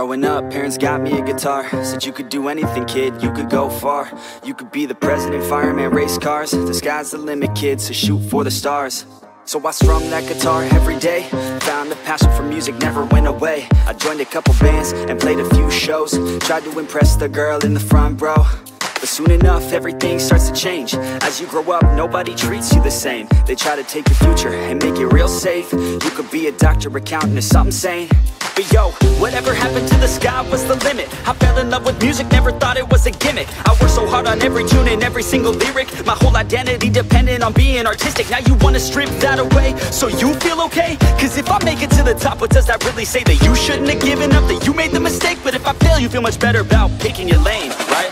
Growing up, parents got me a guitar. Said you could do anything, kid, you could go far. You could be the president, fireman, race cars. The sky's the limit, kid, so shoot for the stars. So I strummed that guitar every day. Found the passion for music never went away. I joined a couple bands and played a few shows. Tried to impress the girl in the front row. But soon enough, everything starts to change. As you grow up, nobody treats you the same. They try to take your future and make it real safe. You could be a doctor, accountant, or something sane. But yo, whatever happened to the sky was the limit. I fell in love with music, never thought it was a gimmick. I worked so hard on every tune and every single lyric. My whole identity depended on being artistic. Now you wanna strip that away, so you feel okay? Cause if I make it to the top, what does that really say? That you shouldn't have given up, that you made the mistake? But if I fail, you feel much better about picking your lane, right?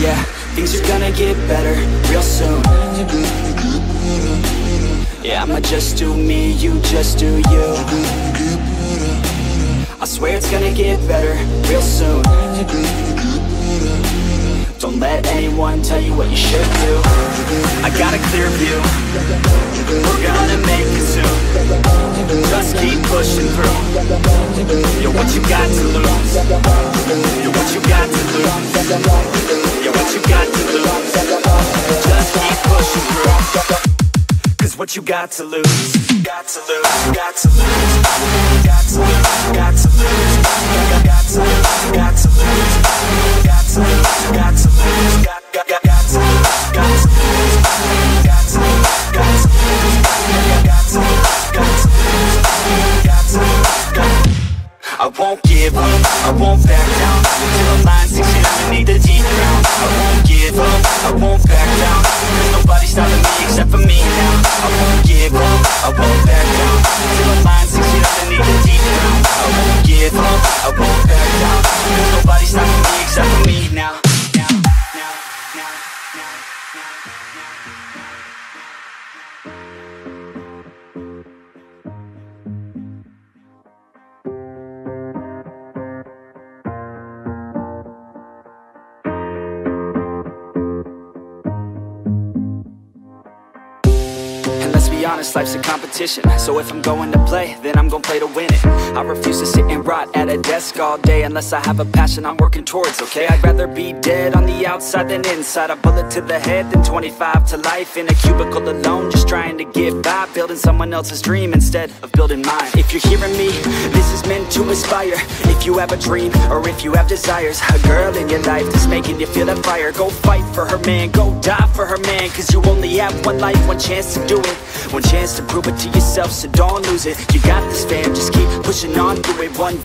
Yeah, things are gonna get better real soon. Yeah, I'ma just do me, you just do you. I swear it's gonna get better real soon. Don't let anyone tell you what you should do. I got a clear view, we're gonna make it soon. Just keep pushing through. You're what you got to lose. You're what you got to lose. You're what you got to lose. Just keep pushing through. Cause what you got to lose, got to lose, got to lose, got to lose, got to lose, got to lose, got to lose, got to lose, got to lose, got to lose, got to lose, got to lose, got to lose, got to lose, got to lose. I won't give up, I won't back down till the line sinks in underneath the deep ground. I won't give up, I won't back down. There's nobody stopping me except for me now. I won't give up, I won't back down till the line sinks in underneath the deep ground. I won't give up, I won't back down. There's nobody stopping me except for me now. Be honest, life's a competition. So if I'm going to play, then I'm gonna play to win it. I refuse to sit and rot at a desk all day unless I have a passion I'm working towards, okay? I'd rather be dead on the outside than inside. A bullet to the head than 25 to life in a cubicle alone, just trying to get by, building someone else's dream instead of building mine. If you're hearing me, this is meant to inspire. If you have a dream or if you have desires, a girl in your life that's making you feel that fire, go fight for her man, go die for her man. Cause you only have one life, one chance to do it, one chance to prove it to yourself, so don't lose it. You got this, fam, just keep pushing on through it. One